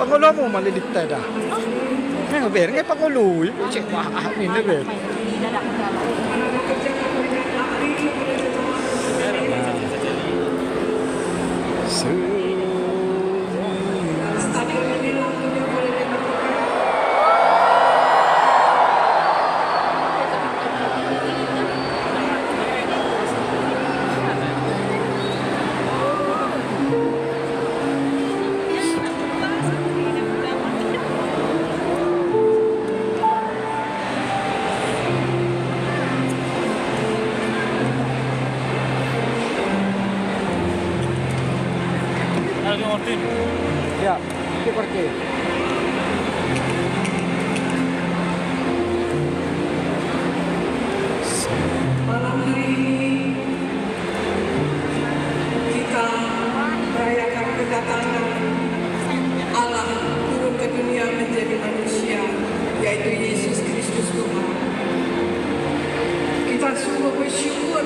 Pangulo mo maliligtad ah. Ngayon, ber, ngayon Pangulo. Yung check maahanin na ber. Ya, seperti malam hari ini kita merayakan kedatangan Allah turun ke dunia menjadi manusia, yaitu Yesus Kristus Tuhan. Kita semua bersyukur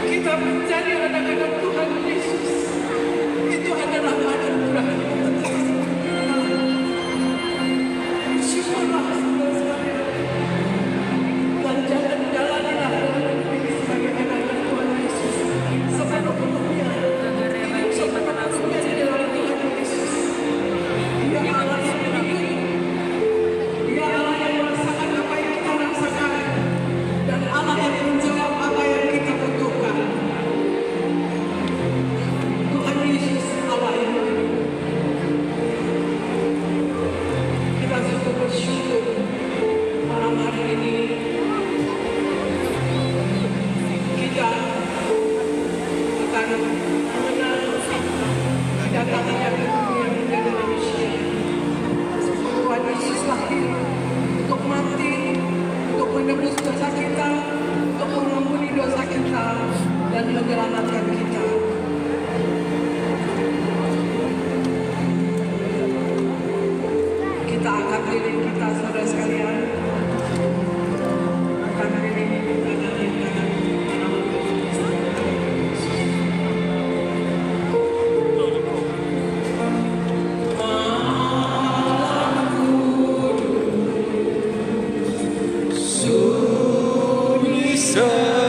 kita menjadi anak-anak Tuhan Yesus. Itu adalah anugerah. Bersyukurlah saudara-saudara. Dan jalanilah dalam hidup ini sebagai anak-anak Tuhan Yesus. Sepenuh-penuhnya. Hidup sepenuh-penuhnya di dalam Tuhan Yesus. Dia Allah yang beriman. Dia Allah yang merasakan apa yang kita rasakan. Dan Allah yang menjawab apa yang kita butuhkan. Tuhan Yesus Allah yang beriman. Kita sungguh bersyukur malam hari ini kita akan mengenal kedatangannya ke dunia menjadi manusia. Tuhan Yesus lahir untuk mati, untuk menebus dosa kita, untuk mengampuni dosa kita, dan menyelamatkan kita. Kita angkat diri kita, saudara sekalian. Angkat diri kita dari tangan sunyi senyap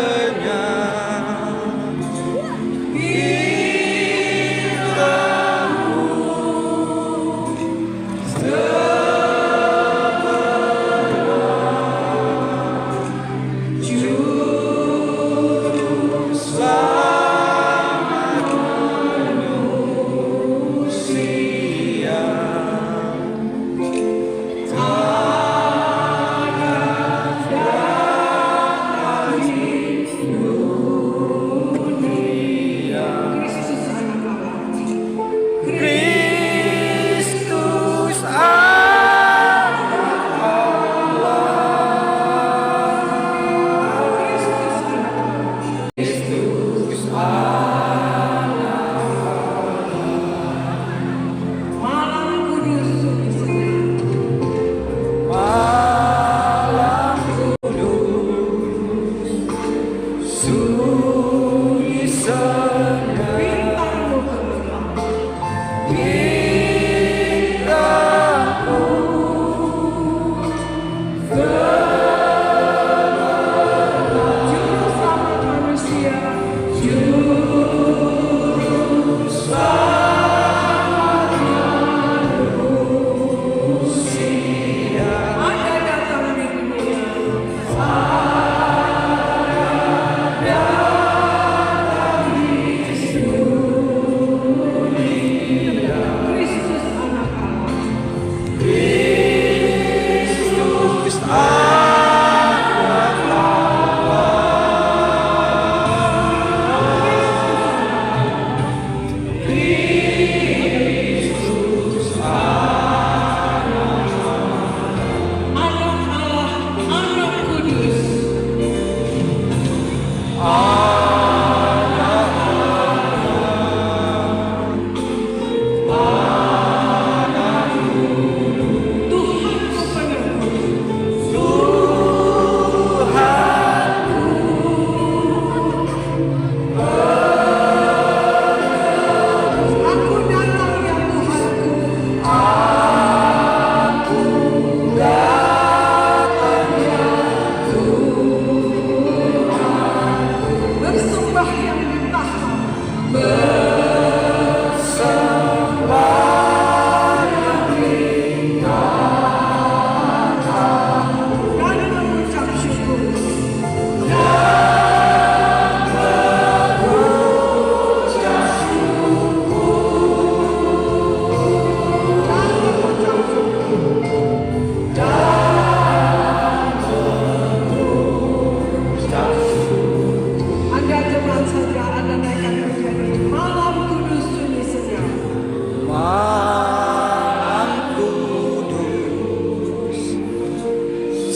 Malam kudus,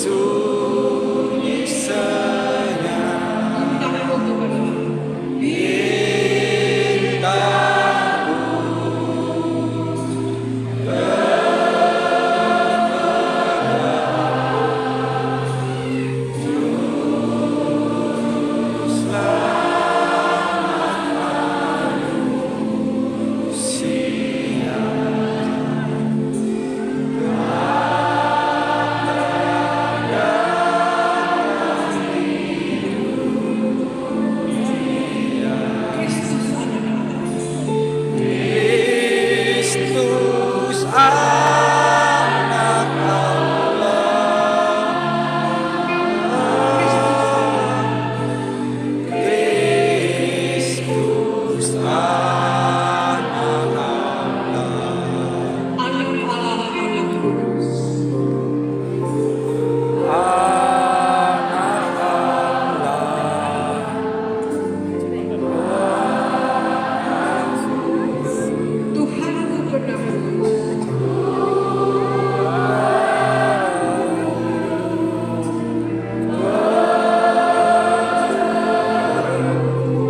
sunyi senyap, Kristus anak Allah, Kristus anak Allah, anak Tuhanku penebus.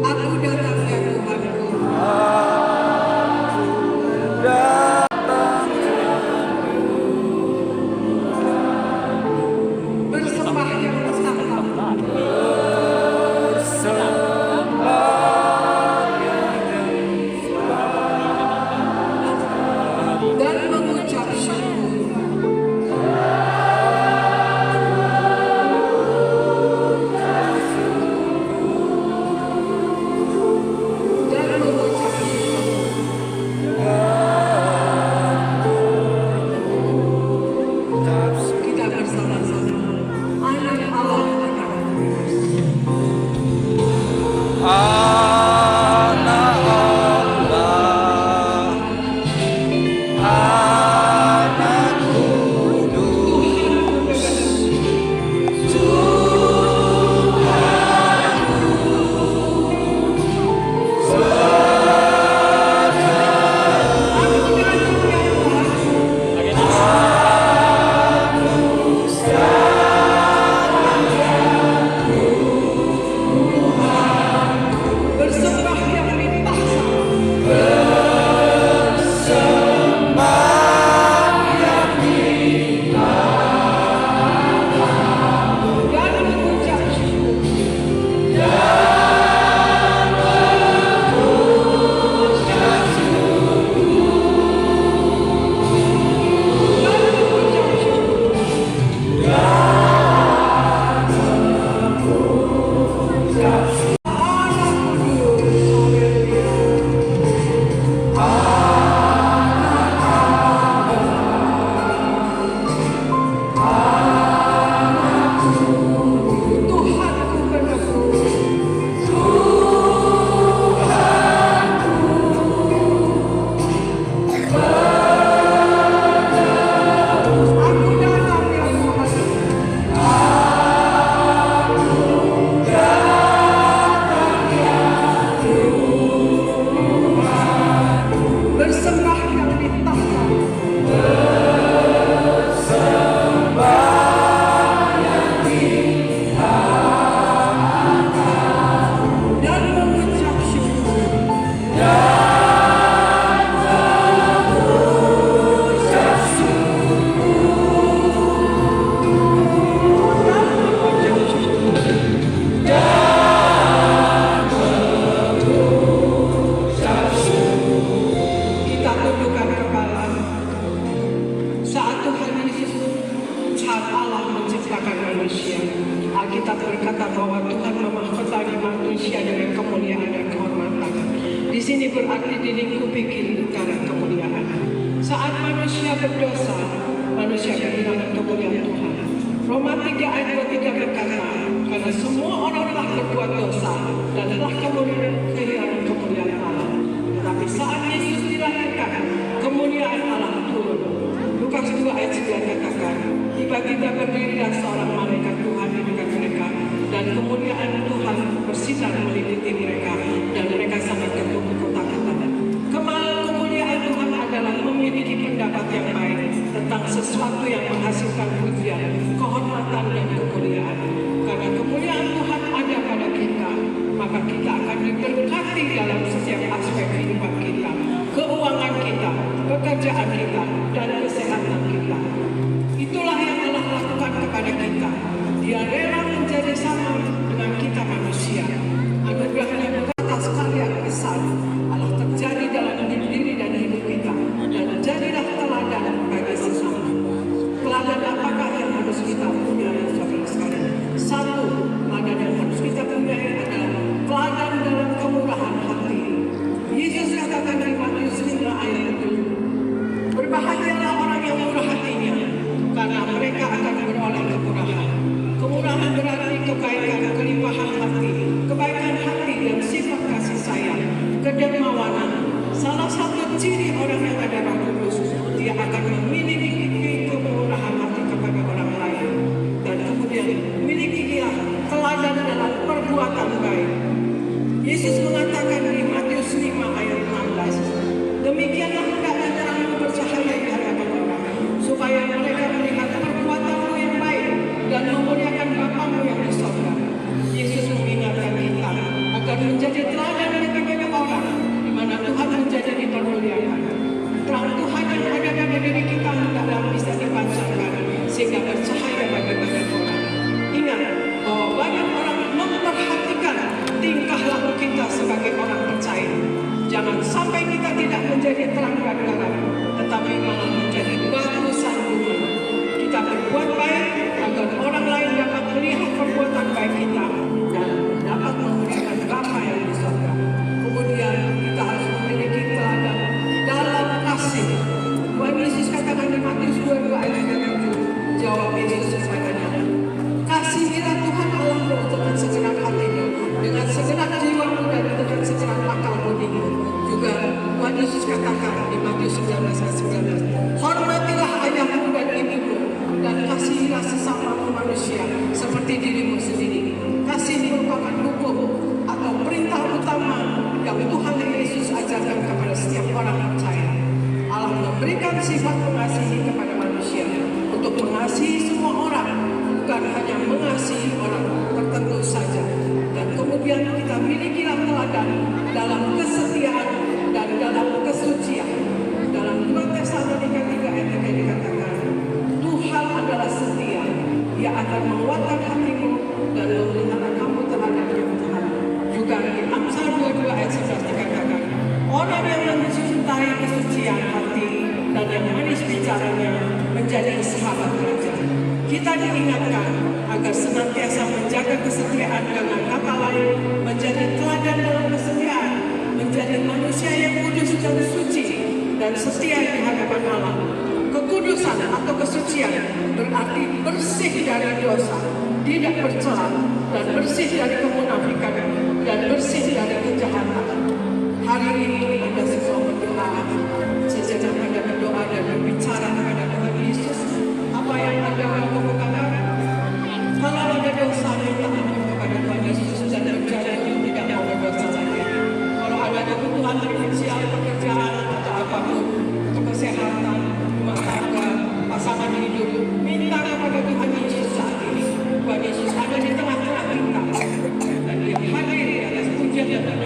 Aku datang ya Tuhanku. Bersembah yang bersama. Dan mengucap syukur. Dan mengucap syukur. Kita bersama-sama. Anak Allah anak kudus. Anak Allah, anak kudus, Bersembah yang limpah dan mengucap syukur. Tuhanku penebus. Aku datang ya Tuhan. Bersembah yang ditahta. Dan mengucap syukur. Kita tundukkan kepala saat Tuhan Yesus, saat Allah menciptakan manusia. Alkitab berkata bahwa Tuhan memahkotai manusia dengan kemuliaan dan kehormatan. Di sini berarti dilingkupi lingkaran kemuliaan. Saat manusia berdosa, manusia kehilangan kemuliaan Tuhan. Roma 3 ayat 23 berkata, karena semua orang telah berbuat dosa dan telah kehilangan kemuliaan Allah. Tetapi saat Yesus dilahirkan, kemuliaan Allah turun. Lukas 2 ayat 9 katakan, tiba-tiba berdirilah seorang malaikat Tuhan di dekat mereka, dan kemuliaan Tuhan bersinar meliputi mereka, dan mereka sangat tertutup ketakutan. Kemuliaan Tuhan adalah memiliki pendapat yang baik tentang sesuatu yang menghasilkan pujian, kehormatan, dan kemuliaan. Karena kemuliaan Tuhan ada pada kita, maka kita akan diberkati dalam setiap aspek kehidupan kita, keuangan kita, pekerjaan kita, dan kesehatan kita. Itulah yang Allah lakukan kepada kita. Dia rela menjadi sama dengan kita manusia. Anugerahnya atas karya besar Allah terjadi dalam diri dan hidup kita, dan jadilah teladan bagi sesama. Teladan apakah yang harus kita punyai, saudara sekalian? Satu, teladan yang harus kita punyai adalah teladan dalam kemurahan hati. Yesus katakan di Matius 5 ayat 7, berbahagialah orang yang murah hatinya, karena mereka akan beroleh kemurahan. Kemurahan berarti kebaikan, kelimpahan hati, kebaikan hati dan sifat kasih sayang, kedermawanan. Salah satu ciri orang yang ada Roh Kudus, dia akan memiliki kemurahan hati kepada orang lain, dan kemudian milikilah teladan dalam perbuatan baik. Yesus mengatakan di Matius 5 ayat 16, demikianlah hendaknya terangmu bercahaya di hadapan orang, supaya mereka melihat perbuatanmu yang baik dan memuliakan Bapamu yang di sorga. Yesus mengingatkan kita agar menjadi teladan bagi banyak orang, di mana Tuhan menjadi dipermuliakan. Terang Tuhan yang ada pada diri kita hendaklah bisa dipancarkan sehingga bercahaya bagi banyak orang. Ingat bahwa banyak orang memperhatikan tingkah laku kita sebagai orang percaya. Jangan sampai kita tidak menjadi terang dan terang, tetapi malah menjadi batu sandungan. Kita berbuat baik agar orang lain dapat melihat perbuatan baik kita dan dapat memuliakan Bapa yang di surga. Kemudian kita harus memiliki teladan dalam kasih. Tuhan Yesus katakan di Matius 22 ayat 7, jawab Yesus kepadanya, kasihilah Tuhan Allahmu dengan segenap hatimu, dengan segenap jiwamu, dan dengan segenap akal budimu. Juga Tuhan Yesus katakan di Matius 19 ayat 19, hormatilah ayahmu dan ibumu, dan kasihilah sesamamu manusia seperti dirimu sendiri. Kasih merupakan hukum atau perintah utama yang Tuhan Yesus ajarkan kepada setiap orang percaya. Allah memberikan sifat mengasihi kepada manusia untuk mengasihi semua orang, bukan hanya mengasihi orang tertentu saja. Dan kemudian kita milikilah teladan dalam kesetiaan dan dalam kesucian. Dalam 2 Tesalonika 3 ayat 3 dikatakan, Tuhan adalah setia. Dia akan menguatkan hatimu dan memelihara kamu terhadap yang jahat. Juga di Amsal 22 ayat 11 dikatakan, orang yang mencintai kesucian hati dan yang manis bicaranya menjadi sahabat raja. Kita diingatkan agar senantiasa menjaga kesetiaan dengan kata lain, menjadi teladan dalam kesetiaan, menjadi manusia yang kudus dan suci dan setia di hadapan Allah. Kekudusan atau kesucian berarti bersih dari dosa, tidak bercela, dan bersih dari kemunafikan, dan bersih dari kejahatan. Hari ini Anda semua berdoa, sejenak Anda berdoa dan berbicara kepada Tuhan Yesus. Apa yang Anda mau katakan? Kalau ada dosa, minta ampun kepada Tuhan Yesus dan berjanji tidak mau berdosa lagi. Kalau ada kebutuhan finansial, pekerjaan, atau apapun, kesehatan, rumah tangga, pasangan hidup, minta kepada Tuhan Yesus saat ini. Tuhan Yesus ada di tengah-tengah kita, dan Dia hadir di atas pujian dan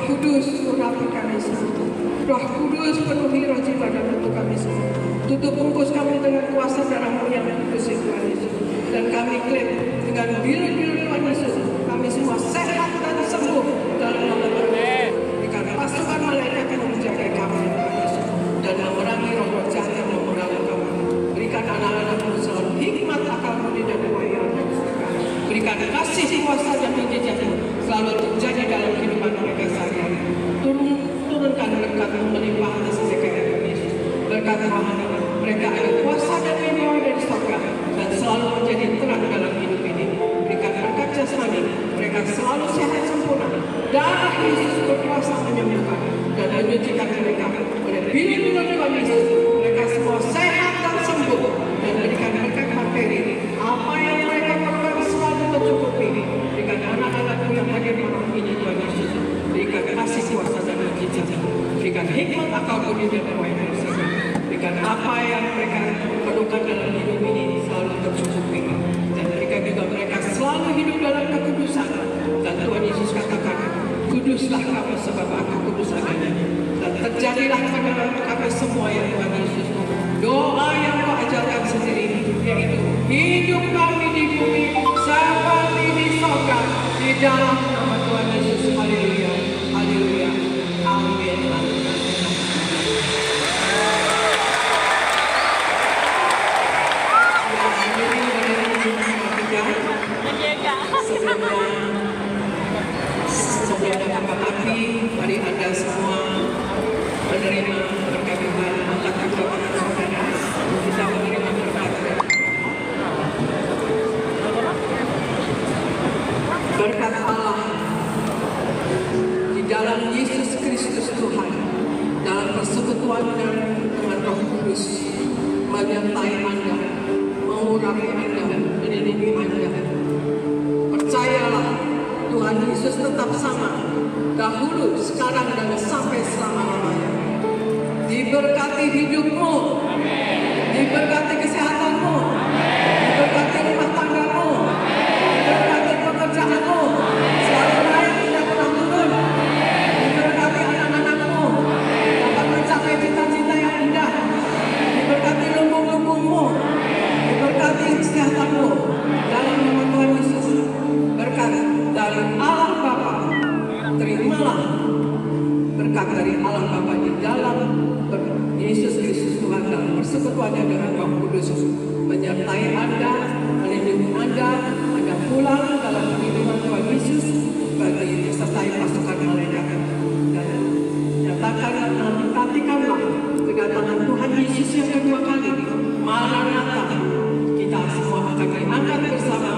Kudus urapi kami semua. Roh Kudus penuhi roh jiwa dan tubuh kami semua. Tutup bungkus kami dengan kuasa darah-Mu yang kudus Tuhan Yesus. Dan kami klaim dengan biru-biru Tuhan Yesus, kami semua sehat dan sembuh dalam nama Tuhan Yesus. Berikan pasukan malaikat yang menjaga kami Tuhan Yesus dan memerangi roh-roh jahat yang memerangi kami. Berikan anak-anak-Mu selalu hikmat, akal, budi dan upaya. Berikan kasih, kuasa dan mujizat-Mu selalu terjadi dalam kehidupan mereka sehari-hari. Turunkan berkat-Mu melimpah atas mereka ya Tuhan Yesus. Berkat rohani mereka ada kuasa dan mewah dari surga dan selalu menjadi terang dalam hidup ini. Berikan berkat jasmani mereka selalu sehat sempurna. Darah Yesus berkuasa menyembuhkan dan menyucikan mereka. Oleh biru-biru Tuhan Yesus mereka semua sehat dan sembuh dan berikan berkat materi. Apa yang mereka perlukan selalu tercukupi. Berikan anak-anak-Mu yang hadir malam ini Tuhan Yesus. Berikan kasih, kuasa dan mujizat. Berikan hikmat, akal, budi dan upaya dari surga. Berikan apa yang mereka perlukan dalam hidup ini selalu tercukupi. Dan berikan juga mereka selalu hidup dalam kekudusan. Dan Tuhan Yesus katakan, kuduslah kamu sebab aku kudus adanya. Dan terjadilah pada kami semua ya Tuhan Yesus. Doa yang Kau ajarkan sendiri, yaitu hidup kami di bumi seperti di surga, di dalam nama Tuhan Yesus. Haleluya, haleluya, amin. Sebelum dapat api, mari Anda semua menerima berkat Tuhan. Angkat kedua tangan saudara, kita menerima berkat dari berkat Allah di dalam Yesus Kristus Tuhan, dalam persekutuan dengan Roh Kudus, menyertai Anda, mengurapi Anda, melindungi Anda. Percayalah, Tuhan Yesus tetap sama, dahulu, sekarang, dan sampai selama-lamanya. Diberkati hidupmu, diberkati kesehatanmu, diberkati rumah tanggamu, diberkati pekerjaanmu, selalu naik tidak pernah turun. Diberkati anak-anakmu, dapat mencapai cita-cita yang indah. Diberkati lumbung-lumbungmu, diberkati kesehatanmu. Dalam nama Tuhan Yesus, berkat dari Allah Bapa, terimalah berkat dari Allah Bapa di dalam Yesus Kristus Tuhan, dalam persekutuannya dengan Roh Kudus, menyertai Anda, melindungi Anda pulang dalam kehidupan Tuhan Yesus, bagi disertai pasukan malaikat. Dan nyatakan dan nantikanlah kedatangan Tuhan Yesus yang kedua kali. Maranatha, kita semua akan diangkat bersama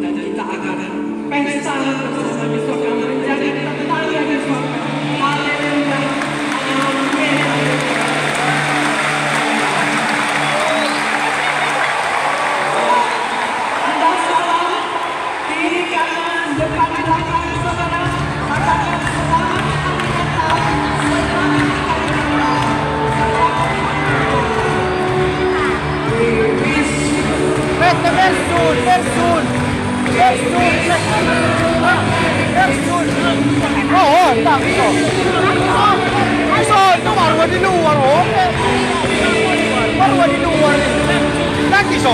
dan kita akan pesta bersama di surga, menjadi tetangga di surga. Haleluya, amin. Anda salam, kiri kanan, depan belakang saudara, katakan selamat hari Natal, selamat hari Natal. Oh, tak so. So, itu baru di luar, oh. Baru di luar. Lagi so.